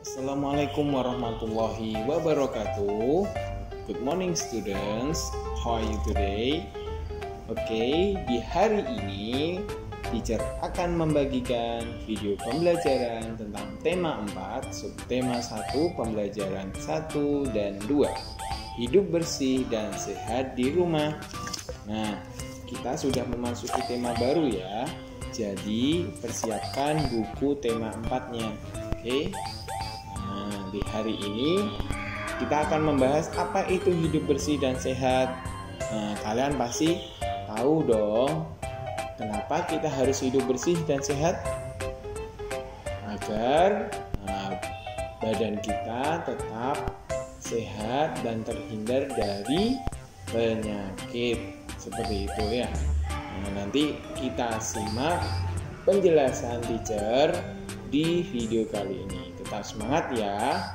Assalamualaikum warahmatullahi wabarakatuh. Good morning students, how are you today? Oke, di hari ini teacher akan membagikan video pembelajaran tentang tema 4, subtema 1, pembelajaran 1 dan 2, hidup bersih dan sehat di rumah. Nah, kita sudah memasuki tema baru ya. Jadi persiapkan buku tema 4-nya. Oke. Nah, di hari ini kita akan membahas apa itu hidup bersih dan sehat. Nah, kalian pasti tahu dong kenapa kita harus hidup bersih dan sehat? Agar badan kita tetap sehat dan terhindar dari penyakit. Seperti itu ya. Nah, nanti kita simak penjelasan teacher di video kali ini. Tetap semangat ya.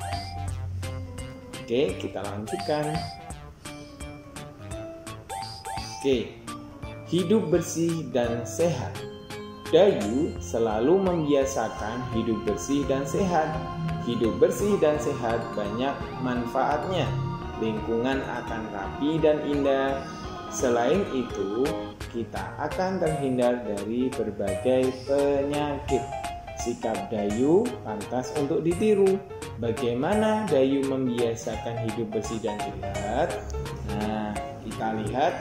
Oke, kita lanjutkan. Oke, hidup bersih dan sehat. Dayu selalu membiasakan hidup bersih dan sehat. Hidup bersih dan sehat banyak manfaatnya. Lingkungan akan rapi dan indah. Selain itu, kita akan terhindar dari berbagai penyakit. Sikap Dayu pantas untuk ditiru. Bagaimana Dayu membiasakan hidup bersih dan sehat? Nah, kita lihat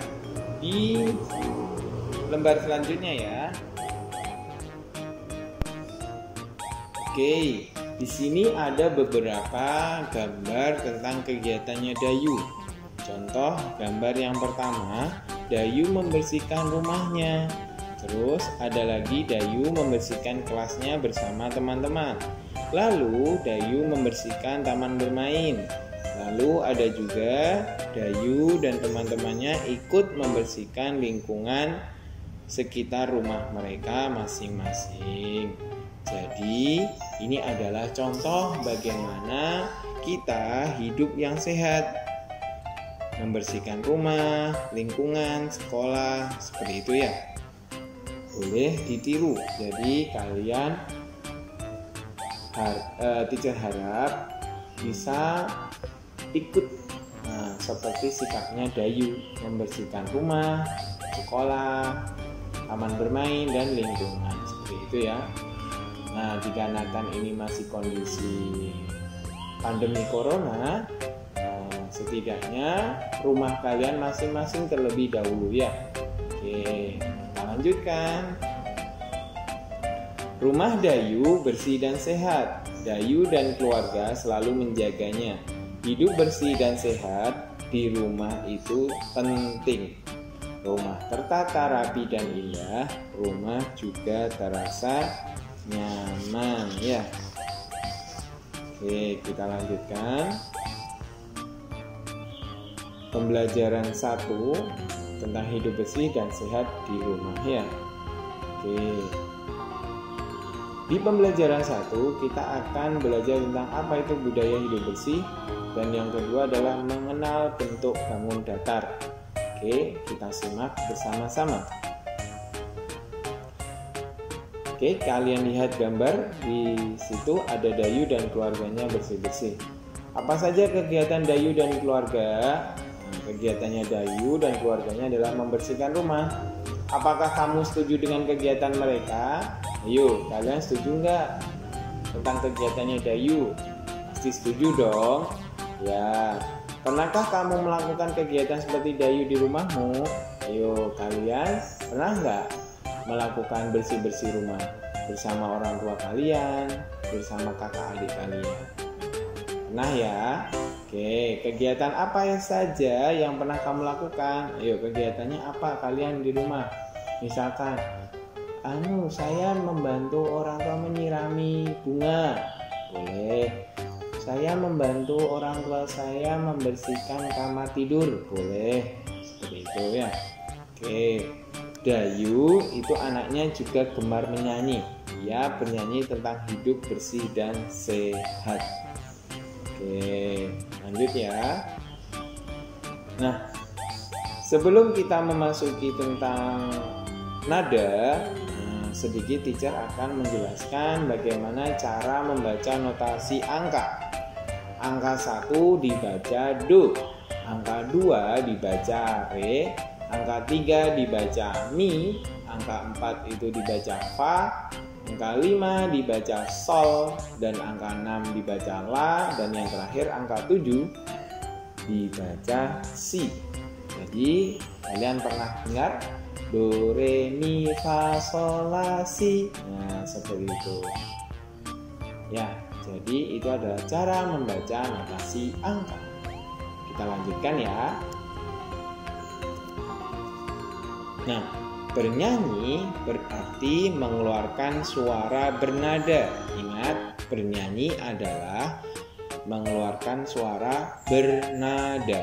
di lembar selanjutnya ya. Oke, di sini ada beberapa gambar tentang kegiatannya Dayu. Contoh gambar yang pertama, Dayu membersihkan rumahnya. Terus ada lagi Dayu membersihkan kelasnya bersama teman-teman. Lalu Dayu membersihkan taman bermain. Lalu ada juga Dayu dan teman-temannya ikut membersihkan lingkungan sekitar rumah mereka masing-masing. Jadi ini adalah contoh bagaimana kita hidup yang sehat. Membersihkan rumah, lingkungan, sekolah, seperti itu ya. Boleh ditiru. Jadi kalian teacher harap bisa ikut seperti sikapnya Dayu, membersihkan rumah, sekolah, taman bermain dan lingkungan, seperti itu ya. Nah, dikarenakan ini masih kondisi pandemi corona, setidaknya rumah kalian masing-masing terlebih dahulu ya. Oke, kita lanjutkan. Rumah Dayu bersih dan sehat. Dayu dan keluarga selalu menjaganya. Hidup bersih dan sehat di rumah itu penting. Rumah tertata rapi dan indah, rumah juga terasa nyaman ya. Oke, kita lanjutkan. Pembelajaran 1 tentang hidup bersih dan sehat di rumah ya. Oke. Di pembelajaran 1 kita akan belajar tentang apa itu budaya hidup bersih, dan yang kedua adalah mengenal bentuk bangun datar. Oke, kita simak bersama-sama. Oke, kalian lihat gambar di situ ada Dayu dan keluarganya bersih-bersih. Apa saja kegiatan Dayu dan keluarga? Kegiatannya Dayu dan keluarganya adalah membersihkan rumah. Apakah kamu setuju dengan kegiatan mereka? Ayo, kalian setuju nggak tentang kegiatannya Dayu? Pasti setuju dong. Ya, pernahkah kamu melakukan kegiatan seperti Dayu di rumahmu? Ayo, kalian pernah nggak melakukan bersih-bersih rumah bersama orang tua kalian, bersama kakak adik kalian? Pernah ya? Oke, kegiatan apa saja yang pernah kamu lakukan? Ayo, kegiatannya apa kalian di rumah? Misalkan, saya membantu orang tua menyirami bunga. Boleh. Saya membantu orang tua saya membersihkan kamar tidur. Boleh. Seperti itu ya. Oke. Dayu itu anaknya juga gemar menyanyi. Dia bernyanyi tentang hidup bersih dan sehat. Oke, lanjut ya. Nah, sebelum kita memasuki tentang nada, sedikit teacher akan menjelaskan bagaimana cara membaca notasi angka. Angka 1 dibaca do, angka 2 dibaca re, angka 3 dibaca mi, angka 4 itu dibaca fa, angka 5 dibaca sol, dan angka 6 dibaca la, dan yang terakhir angka 7 dibaca si. Jadi kalian pernah dengar do, re, mi, fa, sol, la, si. Nah, seperti itu. Ya, jadi itu adalah cara membaca notasi angka. Kita lanjutkan ya. Nah, bernyanyi berarti mengeluarkan suara bernada. Ingat, bernyanyi adalah mengeluarkan suara bernada.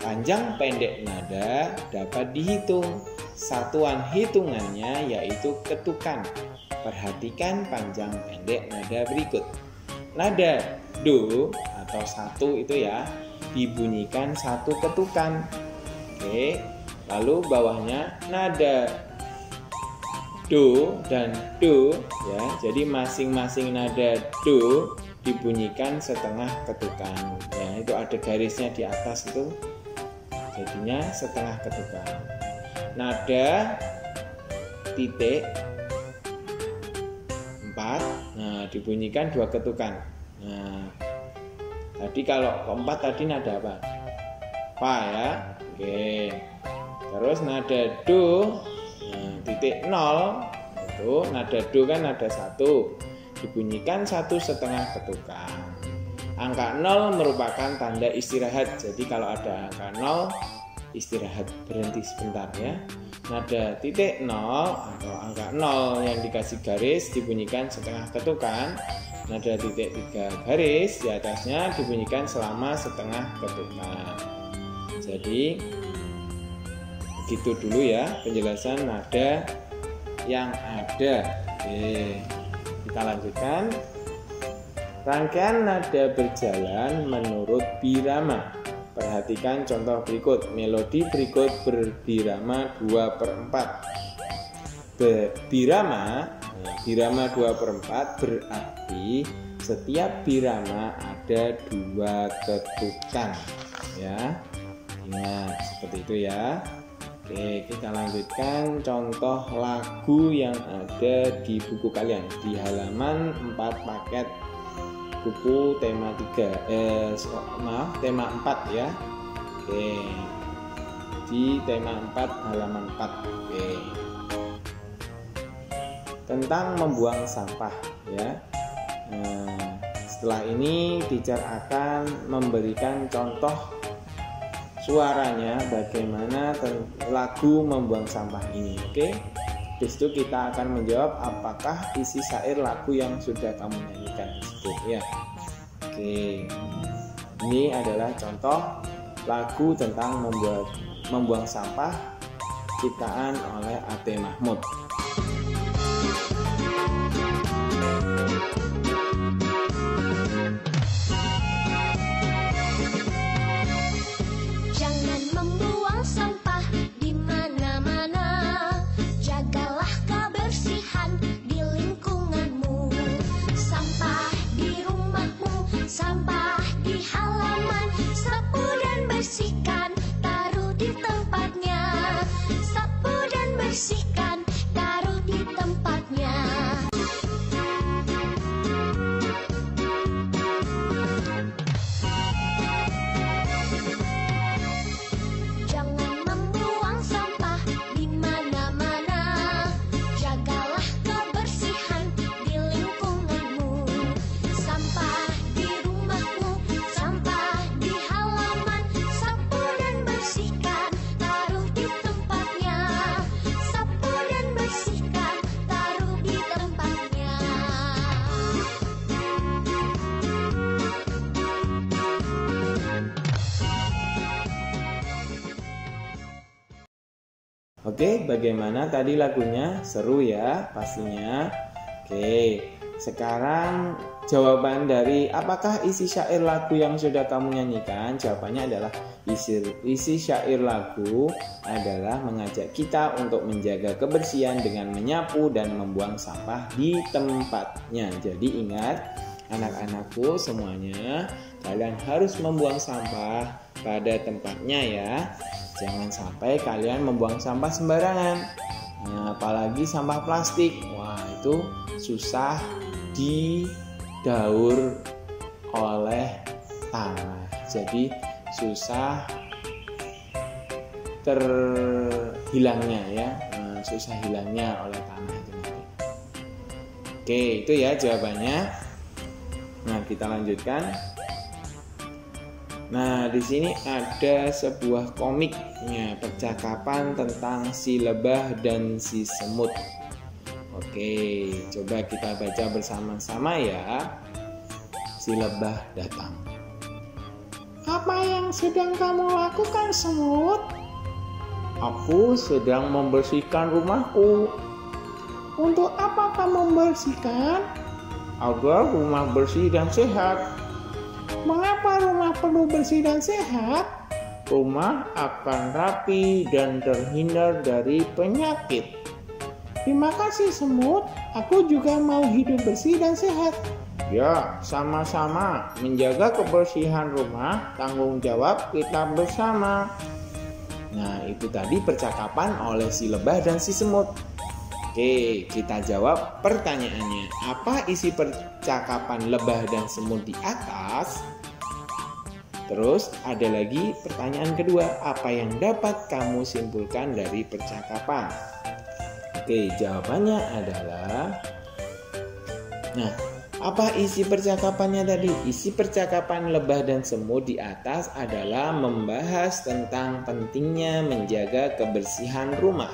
Panjang pendek nada dapat dihitung. Satuan hitungannya yaitu ketukan. Perhatikan panjang pendek nada berikut. Nada do atau 1 itu ya dibunyikan 1 ketukan. Oke, lalu bawahnya nada do dan do ya. Jadi masing-masing nada do dibunyikan setengah ketukan. Ya, itu ada garisnya di atas itu. Jadinya setengah ketukan. Nada titik 4, nah dibunyikan 2 ketukan. Nah, tadi kalau keempat tadi nada apa? Fa ya. Oke. Terus nada do, nah, titik 0 itu nada do kan nada 1, dibunyikan 1,5 ketukan. Angka 0 merupakan tanda istirahat. Jadi kalau ada angka 0 istirahat, berhenti sebentar ya. Nada titik 0 atau angka 0 yang dikasih garis dibunyikan setengah ketukan. Nada titik 3 garis di atasnya dibunyikan selama setengah ketukan. Jadi gitu dulu ya penjelasan nada yang ada. Oke, kita lanjutkan. Rangkaian nada berjalan menurut birama. Perhatikan contoh berikut. Melodi berikut berbirama 2/4. Birama 2/4 berarti setiap birama ada 2 ketukan. Ya, ingat seperti itu ya. Oke, kita lanjutkan contoh lagu yang ada di buku kalian di halaman 4 paket buku tema 4 ya. Oke, di tema 4 halaman 4. Oke, tentang membuang sampah ya. Setelah ini teacher akan memberikan contoh suaranya bagaimana lagu membuang sampah ini. Oke, di situ kita akan menjawab apakah isi syair lagu yang sudah kamu nyanyikan tersebut ya. Oke, ini adalah contoh lagu tentang membuang sampah ciptaan oleh A.T. Mahmud. Oke, bagaimana tadi lagunya? Seru ya pastinya. Oke, sekarang jawaban dari apakah isi syair lagu yang sudah kamu nyanyikan? Jawabannya adalah isi syair lagu adalah mengajak kita untuk menjaga kebersihan dengan menyapu dan membuang sampah di tempatnya. Jadi ingat anak-anakku semuanya, kalian harus membuang sampah pada tempatnya ya. Jangan sampai kalian membuang sampah sembarangan. Nah, apalagi sampah plastik. Wah, itu susah didaur oleh tanah. Jadi susah terhilangnya ya. Susah hilangnya oleh tanah itu nanti. Oke, itu ya jawabannya. Nah, kita lanjutkan. Nah, di sini ada sebuah komiknya, percakapan tentang si lebah dan si semut. Oke, coba kita baca bersama-sama ya. Si lebah datang. Apa yang sedang kamu lakukan, semut? Aku sedang membersihkan rumahku. Untuk apa kamu membersihkan? Agar rumah bersih dan sehat. Mengapa rumah perlu bersih dan sehat? Rumah akan rapi dan terhindar dari penyakit. Terima kasih, semut. Aku juga mau hidup bersih dan sehat. Ya, sama-sama. Menjaga kebersihan rumah, tanggung jawab kita bersama. Nah, itu tadi percakapan oleh si lebah dan si semut. Oke, kita jawab pertanyaannya. Apa isi percakapan lebah dan semut di atas? Terus ada lagi pertanyaan kedua. Apa yang dapat kamu simpulkan dari percakapan? Oke, jawabannya adalah... Nah, apa isi percakapannya tadi? Isi percakapan lebah dan semut di atas adalah membahas tentang pentingnya menjaga kebersihan rumah.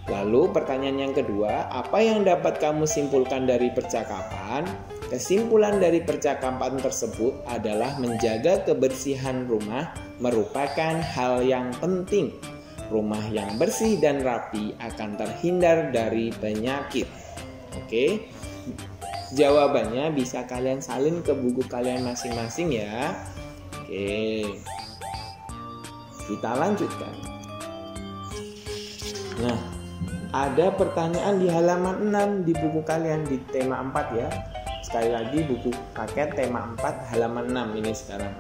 Lalu pertanyaan yang kedua, apa yang dapat kamu simpulkan dari percakapan? Kesimpulan dari percakapan tersebut adalah menjaga kebersihan rumah merupakan hal yang penting. Rumah yang bersih dan rapi akan terhindar dari penyakit. Oke, jawabannya bisa kalian salin ke buku kalian masing-masing ya. Oke, kita lanjutkan. Nah, ada pertanyaan di halaman 6 di buku kalian di tema 4 ya. Sekali lagi buku paket tema 4 halaman 6 ini sekarang.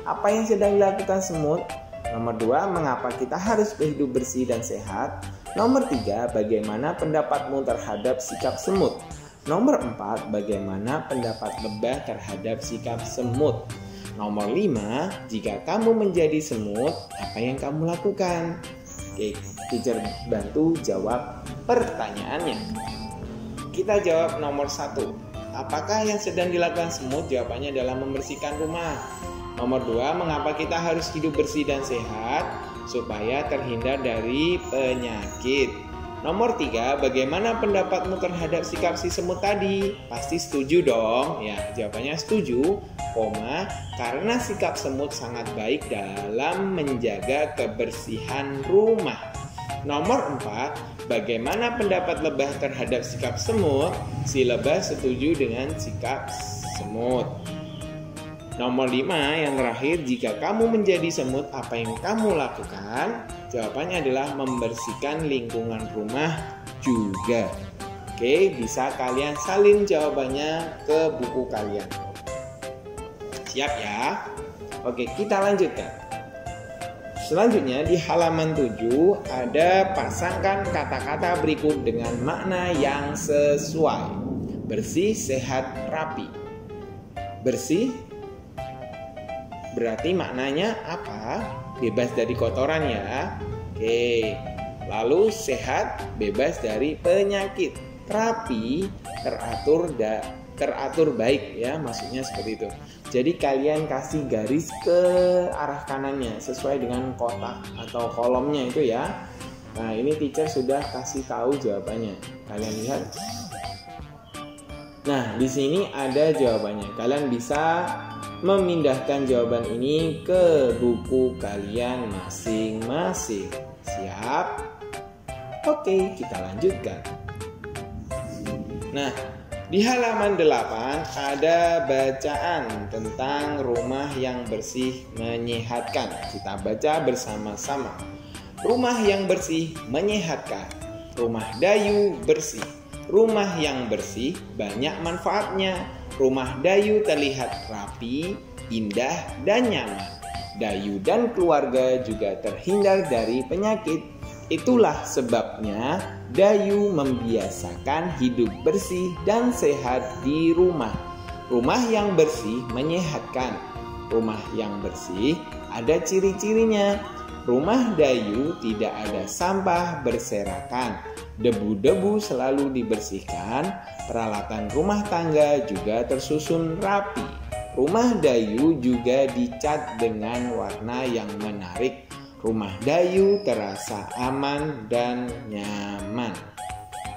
Apa yang sedang dilakukan semut? Nomor 2, mengapa kita harus hidup bersih dan sehat? Nomor 3, bagaimana pendapatmu terhadap sikap semut? Nomor 4, bagaimana pendapat lebah terhadap sikap semut? Nomor 5, jika kamu menjadi semut, apa yang kamu lakukan? Oke, teacher bantu jawab pertanyaannya. Kita jawab nomor 1. Apakah yang sedang dilakukan semut? Jawabannya adalah membersihkan rumah. Nomor 2, mengapa kita harus hidup bersih dan sehat? Supaya terhindar dari penyakit. Nomor 3, bagaimana pendapatmu terhadap sikap si semut tadi? Pasti setuju dong. Ya, jawabannya setuju, karena sikap semut sangat baik dalam menjaga kebersihan rumah. Nomor 4, bagaimana pendapat lebah terhadap sikap semut? Si lebah setuju dengan sikap semut. Nomor 5, yang terakhir, jika kamu menjadi semut, apa yang kamu lakukan? Jawabannya adalah membersihkan lingkungan rumah juga. Oke, bisa kalian salin jawabannya ke buku kalian. Siap ya? Oke, kita lanjutkan. Selanjutnya di halaman 7 ada pasangkan kata-kata berikut dengan makna yang sesuai. Bersih, sehat, rapi. Bersih berarti maknanya apa? Bebas dari kotoran ya. Oke. Lalu sehat, bebas dari penyakit. Rapi, teratur baik ya, maksudnya seperti itu. Jadi kalian kasih garis ke arah kanannya sesuai dengan kotak atau kolomnya itu ya. Nah, ini teacher sudah kasih tahu jawabannya. Kalian lihat. Nah, di sini ada jawabannya. Kalian bisa memindahkan jawaban ini ke buku kalian masing-masing. Siap? Oke, kita lanjutkan. Nah, Di halaman 8 ada bacaan tentang rumah yang bersih menyehatkan. Kita baca bersama-sama. Rumah yang bersih menyehatkan. Rumah Dayu bersih. Rumah yang bersih banyak manfaatnya. Rumah Dayu terlihat rapi, indah, dan nyaman. Dayu dan keluarga juga terhindar dari penyakit. Itulah sebabnya Dayu membiasakan hidup bersih dan sehat di rumah. Rumah yang bersih menyehatkan. Rumah yang bersih ada ciri-cirinya. Rumah Dayu tidak ada sampah berserakan. Debu-debu selalu dibersihkan. Peralatan rumah tangga juga tersusun rapi. Rumah Dayu juga dicat dengan warna yang menarik. Rumah Dayu terasa aman dan nyaman.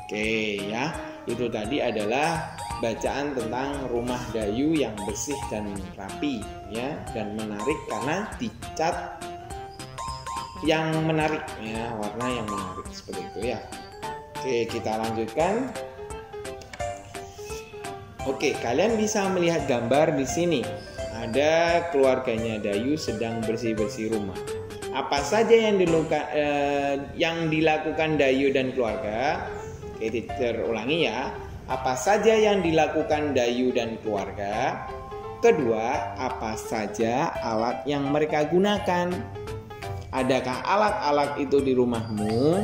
Oke ya, itu tadi adalah bacaan tentang rumah Dayu yang bersih dan rapi ya, dan menarik karena dicat yang menarik ya, warna yang menarik seperti itu ya. Oke, kita lanjutkan. Oke, kalian bisa melihat gambar di sini. Ada keluarganya Dayu sedang bersih-bersih rumah. Apa saja yang dilakukan Dayu dan keluarga? Oke, terulangi ya. Apa saja yang dilakukan Dayu dan keluarga? Kedua, apa saja alat yang mereka gunakan? Adakah alat-alat itu di rumahmu?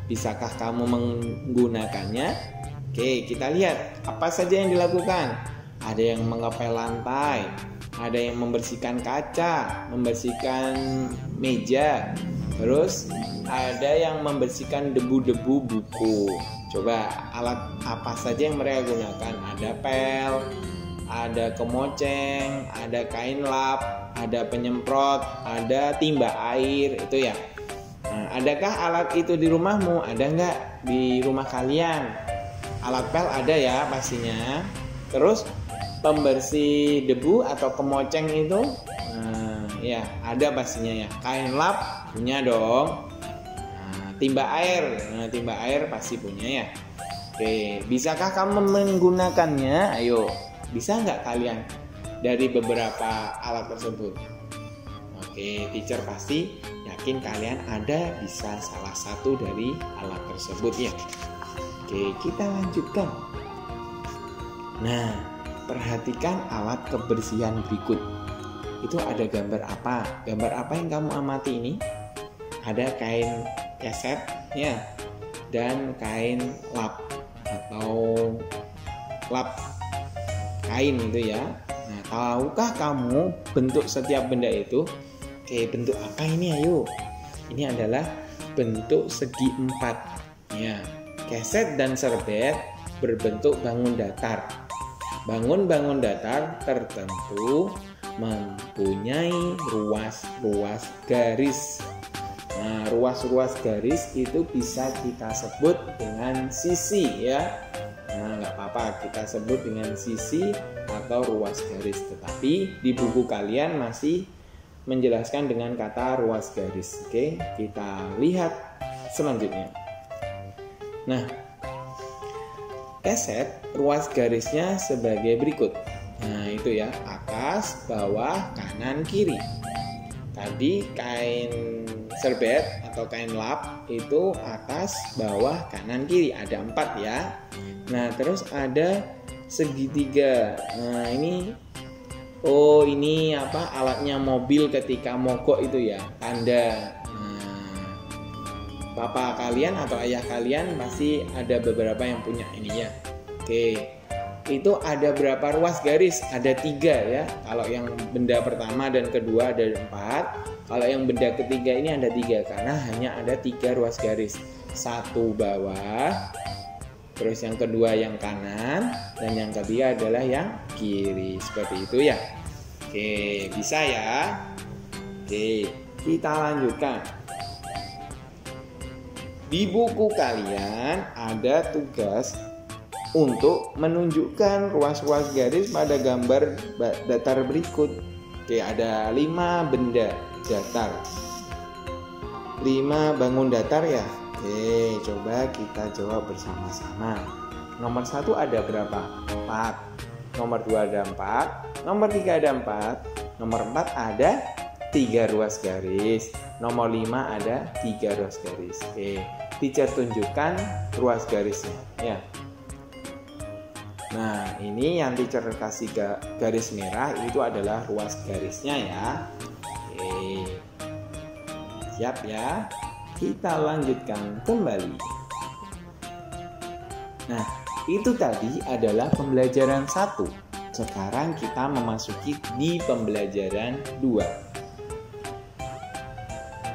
Bisakah kamu menggunakannya? Oke, kita lihat apa saja yang dilakukan. Ada yang mengepel lantai, ada yang membersihkan kaca, membersihkan meja, terus ada yang membersihkan debu-debu buku. Coba alat apa saja yang mereka gunakan? Ada pel, ada kemoceng, ada kain lap, ada penyemprot, ada timba air, itu ya. Nah, adakah alat itu di rumahmu? Ada nggak di rumah kalian? Alat pel ada ya pastinya. Terus pembersih debu atau kemoceng itu ya ada pastinya ya. Kain lap punya dong. Timba air pasti punya ya. Oke, bisakah kamu menggunakannya? Ayo, bisa nggak kalian dari beberapa alat tersebut? Oke, teacher pasti yakin kalian ada bisa salah satu dari alat tersebut ya. Oke, kita lanjutkan. Nah, perhatikan alat kebersihan berikut. Itu ada gambar apa? Gambar apa yang kamu amati ini? Ada kain keset ya, dan kain lap atau lap kain itu ya. Nah, tahukah kamu bentuk setiap benda itu? Oke, bentuk apa ini? Ayo. Ini adalah bentuk segi empat ya. Keset dan serbet berbentuk bangun datar. Bangun-bangun datar tertentu mempunyai ruas-ruas garis. Nah, ruas-ruas garis itu bisa kita sebut dengan sisi ya. Nah, nggak apa-apa kita sebut dengan sisi atau ruas garis. Tetapi di buku kalian masih menjelaskan dengan kata ruas garis. Oke, kita lihat selanjutnya. Nah, keset ruas garisnya sebagai berikut. Nah, itu ya, atas, bawah, kanan, kiri. Tadi kain serbet atau kain lap itu atas, bawah, kanan, kiri. Ada 4 ya. Nah, terus ada segitiga. Nah, ini apa? Alatnya mobil ketika mogok itu ya, tanda. Papa kalian atau ayah kalian pasti ada beberapa yang punya ini ya. Oke, itu ada berapa ruas garis? Ada 3 ya. Kalau yang benda pertama dan kedua ada 4. Kalau yang benda ketiga ini ada 3 karena hanya ada 3 ruas garis. 1 bawah, terus yang kedua yang kanan, dan yang ketiga adalah yang kiri. Seperti itu ya. Oke, bisa ya. Oke, kita lanjutkan. Di buku kalian ada tugas untuk menunjukkan ruas-ruas garis pada gambar datar berikut. Oke, ada 5 benda datar, 5 bangun datar ya. Oke, coba kita jawab bersama-sama. Nomor 1 ada berapa? 4. Nomor 2 ada 4. Nomor 3 ada 4. Nomor 4 ada 3 ruas garis. Nomor 5 ada 3 ruas garis. Oke, teacher tunjukkan ruas garisnya ya. Nah, ini yang teacher kasih garis merah itu adalah ruas garisnya ya. Oke, siap ya. Kita lanjutkan kembali. Nah, itu tadi adalah pembelajaran 1. Sekarang kita memasuki di pembelajaran 2.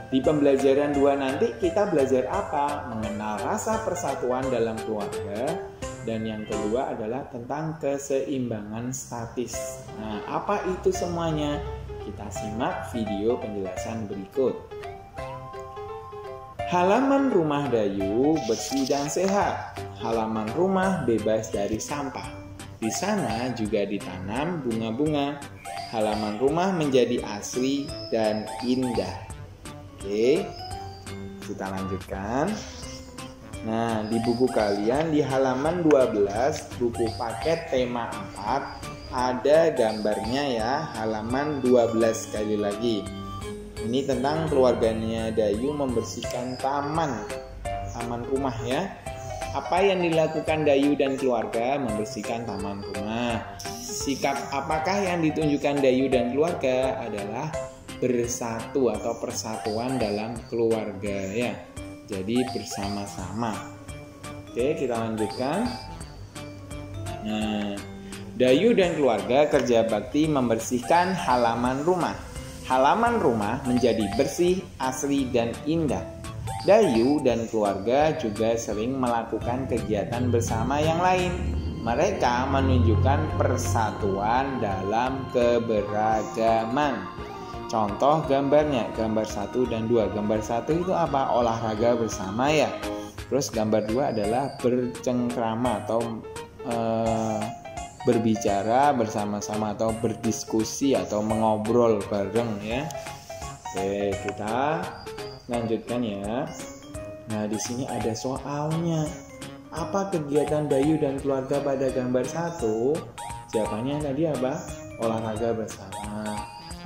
Di pembelajaran 2 nanti kita belajar apa? Mengenal rasa persatuan dalam keluarga. Dan yang kedua adalah tentang keseimbangan statis. Nah, apa itu semuanya? Kita simak video penjelasan berikut. Halaman rumah Dayu bersih dan sehat. Halaman rumah bebas dari sampah. Di sana juga ditanam bunga-bunga. Halaman rumah menjadi asri dan indah. Oke, kita lanjutkan. Nah, di buku kalian di halaman 12, buku paket tema 4, ada gambarnya ya, halaman 12 sekali lagi. Ini tentang keluarganya Dayu membersihkan taman rumah ya. Apa yang dilakukan Dayu dan keluarga membersihkan taman rumah. Sikap apakah yang ditunjukkan Dayu dan keluarga adalah bersatu atau persatuan dalam keluarga ya. Jadi bersama-sama. Oke, kita lanjutkan. Nah, Dayu dan keluarga kerja bakti membersihkan halaman rumah. Halaman rumah menjadi bersih, asri, dan indah. Dayu dan keluarga juga sering melakukan kegiatan bersama yang lain. Mereka menunjukkan persatuan dalam keberagaman. Contoh gambarnya, gambar 1 dan 2. Gambar 1 itu apa? Olahraga bersama ya. Terus gambar 2 adalah bercengkrama atau berbicara bersama-sama atau berdiskusi atau mengobrol bareng ya. Oke, kita lanjutkan ya. Nah, di sini ada soalnya. Apa kegiatan Dayu dan keluarga pada gambar 1? Jawabannya tadi apa? Olahraga bersama.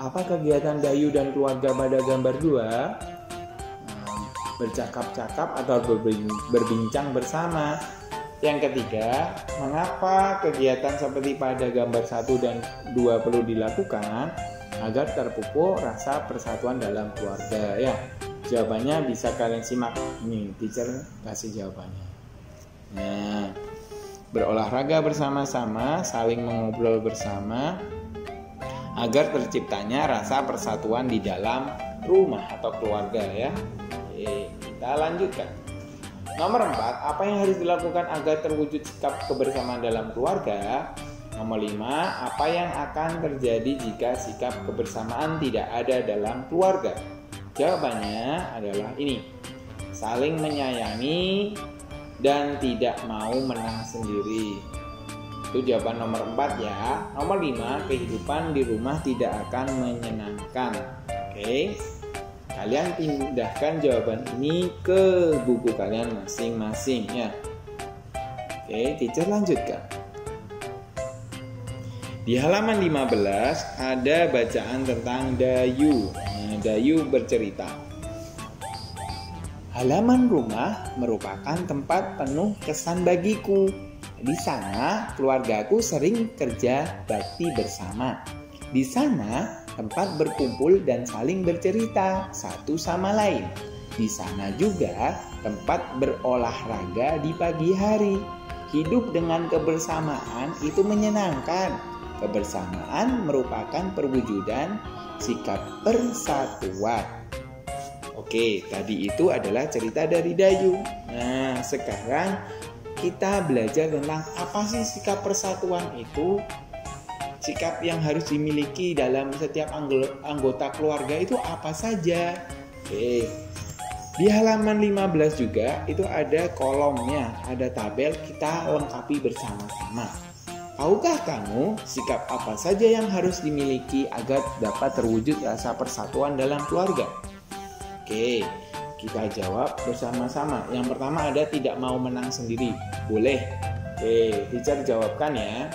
Apa kegiatan Dayu dan keluarga pada gambar 2? Bercakap-cakap atau berbincang bersama. Yang ketiga, mengapa kegiatan seperti pada gambar 1 dan 2 perlu dilakukan agar terpupuk rasa persatuan dalam keluarga ya. Jawabannya bisa kalian simak. Ini teacher kasih jawabannya. Nah, berolahraga bersama-sama, saling mengobrol bersama agar terciptanya rasa persatuan di dalam rumah atau keluarga ya. Oke, kita lanjutkan. Nomor 4, apa yang harus dilakukan agar terwujud sikap kebersamaan dalam keluarga? Nomor 5, apa yang akan terjadi jika sikap kebersamaan tidak ada dalam keluarga? Jawabannya adalah ini. Saling menyayangi dan tidak mau menang sendiri. Itu jawaban nomor 4 ya. Nomor 5, kehidupan di rumah tidak akan menyenangkan. Oke. Kalian pindahkan jawaban ini ke buku kalian masing-masing ya. Oke, teacher lanjutkan. Di halaman 15 ada bacaan tentang Dayu. Nah, Dayu bercerita. Halaman rumah merupakan tempat penuh kesan bagiku. Di sana keluargaku sering kerja bakti bersama. Di sana tempat berkumpul dan saling bercerita satu sama lain. Di sana juga tempat berolahraga di pagi hari. Hidup dengan kebersamaan itu menyenangkan. Kebersamaan merupakan perwujudan sikap persatuan. Oke, tadi itu adalah cerita dari Dayu. Nah, sekarang kita belajar tentang apa sih sikap persatuan itu. Sikap yang harus dimiliki dalam setiap anggota keluarga itu apa saja? Oke. Di halaman 15 juga itu ada kolomnya, ada tabel, kita lengkapi bersama-sama. Tahukah kamu sikap apa saja yang harus dimiliki agar dapat terwujud rasa persatuan dalam keluarga? Oke, kita jawab bersama-sama. Yang pertama ada tidak mau menang sendiri. Boleh. Oke, teacher jawabkan ya.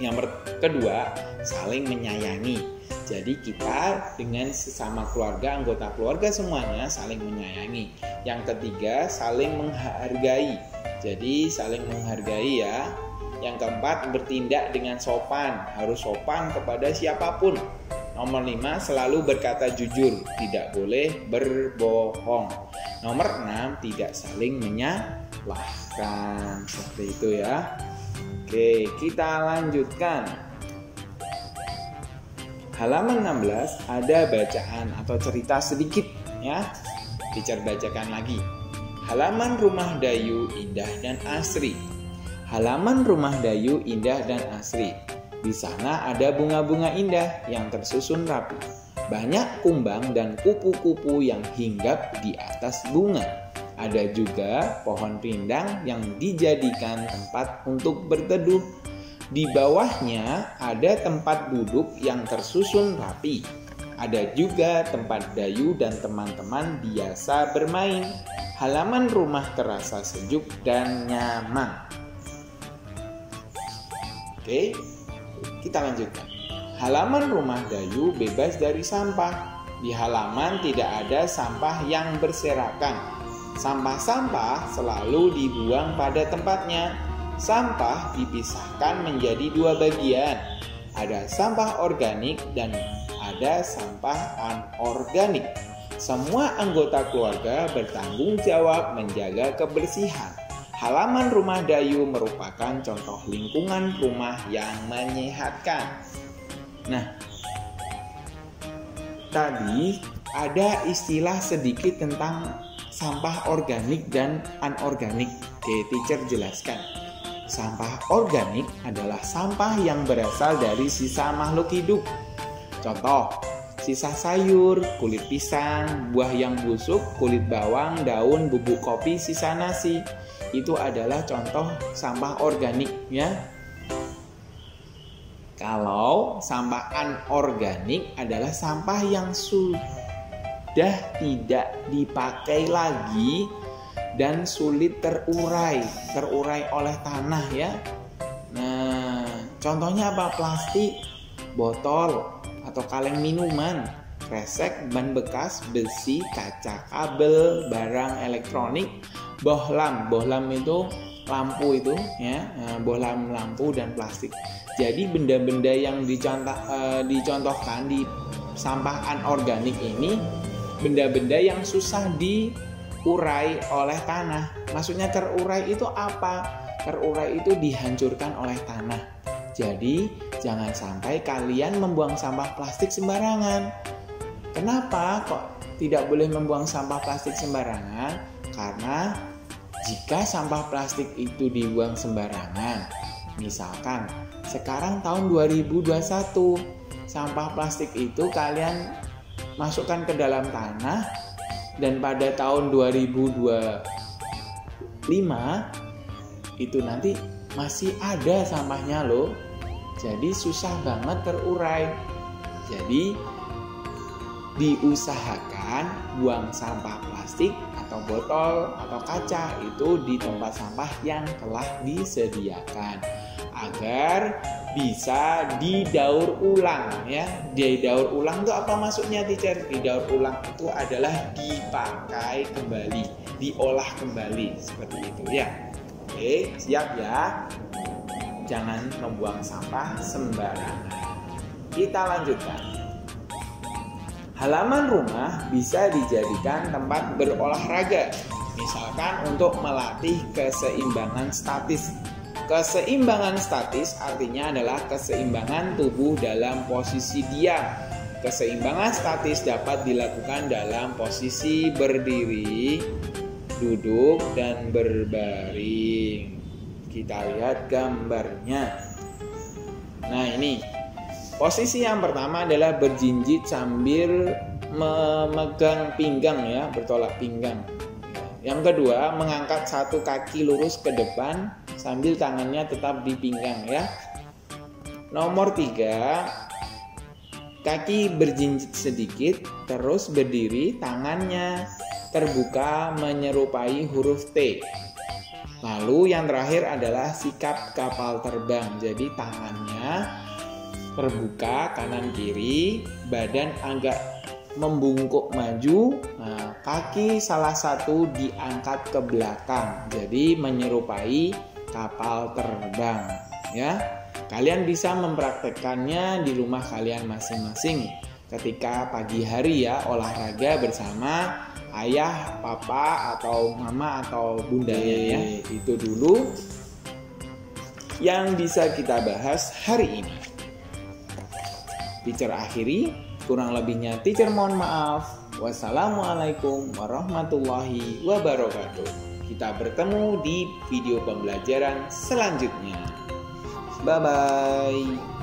Yang kedua, saling menyayangi. Jadi kita dengan sesama keluarga, anggota keluarga semuanya saling menyayangi. Yang ketiga, saling menghargai. Jadi saling menghargai ya. Yang keempat, bertindak dengan sopan. Harus sopan kepada siapapun. Nomor 5, selalu berkata jujur. Tidak boleh berbohong. Nomor 6, tidak saling menyalahkan. Seperti itu ya. Oke, kita lanjutkan. Halaman 16 ada bacaan atau cerita sedikit ya. Teacher bacakan lagi. Halaman rumah Dayu indah dan asri. Halaman rumah Dayu indah dan asri. Di sana ada bunga-bunga indah yang tersusun rapi. Banyak kumbang dan kupu-kupu yang hinggap di atas bunga. Ada juga pohon rindang yang dijadikan tempat untuk berteduh. Di bawahnya ada tempat duduk yang tersusun rapi. Ada juga tempat Dayu dan teman-teman biasa bermain. Halaman rumah terasa sejuk dan nyaman. Oke, kita lanjutkan. Halaman rumah Dayu bebas dari sampah. Di halaman tidak ada sampah yang berserakan. Sampah-sampah selalu dibuang pada tempatnya. Sampah dipisahkan menjadi 2 bagian. Ada sampah organik dan ada sampah anorganik. Semua anggota keluarga bertanggung jawab menjaga kebersihan. Halaman rumah Dayu merupakan contoh lingkungan rumah yang menyehatkan. Nah, tadi ada istilah sedikit tentang sampah organik dan anorganik. Oke, teacher jelaskan. Sampah organik adalah sampah yang berasal dari sisa makhluk hidup. Contoh, sisa sayur, kulit pisang, buah yang busuk, kulit bawang, daun, bubuk kopi, sisa nasi. Itu adalah contoh sampah organik ya. Kalau sampah anorganik adalah sampah yang sudah tidak dipakai lagi dan sulit terurai oleh tanah ya. Nah, contohnya apa? Plastik, botol atau kaleng minuman, kresek, ban bekas, besi, kaca, kabel, barang elektronik, bohlam itu lampu itu ya, bohlam lampu dan plastik. Jadi benda-benda yang dicontohkan di sampah anorganik ini benda-benda yang susah diurai oleh tanah. Maksudnya terurai itu apa? Terurai itu dihancurkan oleh tanah. Jadi jangan sampai kalian membuang sampah plastik sembarangan. Kenapa kok tidak boleh membuang sampah plastik sembarangan? Karena jika sampah plastik itu dibuang sembarangan, misalkan sekarang tahun 2021, sampah plastik itu kalian masukkan ke dalam tanah dan pada tahun 2025 itu nanti masih ada sampahnya loh. Jadi susah banget terurai. Jadi diusahakan buang sampah plastik atau botol atau kaca itu di tempat sampah yang telah disediakan agar bisa didaur ulang ya. Didaur ulang itu apa maksudnya teacher? Didaur ulang itu adalah dipakai kembali, diolah kembali seperti itu ya. Oke, siap ya. Jangan membuang sampah sembarangan. Kita lanjutkan. Halaman rumah bisa dijadikan tempat berolahraga, misalkan untuk melatih keseimbangan statis. Keseimbangan statis artinya adalah keseimbangan tubuh dalam posisi diam. Keseimbangan statis dapat dilakukan dalam posisi berdiri, duduk, dan berbaring. Kita lihat gambarnya. Nah, ini posisi yang pertama adalah berjinjit sambil memegang pinggang ya, bertolak pinggang. Yang kedua, mengangkat satu kaki lurus ke depan sambil tangannya tetap di pinggang ya. Nomor 3, kaki berjinjit sedikit, terus berdiri, tangannya terbuka menyerupai huruf T. Lalu yang terakhir adalah sikap kapal terbang. Jadi tangannya terbuka kanan kiri, badan agak membungkuk maju, nah, kaki salah satu diangkat ke belakang. Jadi menyerupai kapal terbang, ya. Kalian bisa mempraktekkannya di rumah kalian masing-masing ketika pagi hari ya, olahraga bersama ayah, papa, atau mama atau bundanya ya. Itu dulu yang bisa kita bahas hari ini. Teacher akhiri, kurang lebihnya teacher mohon maaf. Wassalamualaikum warahmatullahi wabarakatuh. Kita bertemu di video pembelajaran selanjutnya. Bye-bye.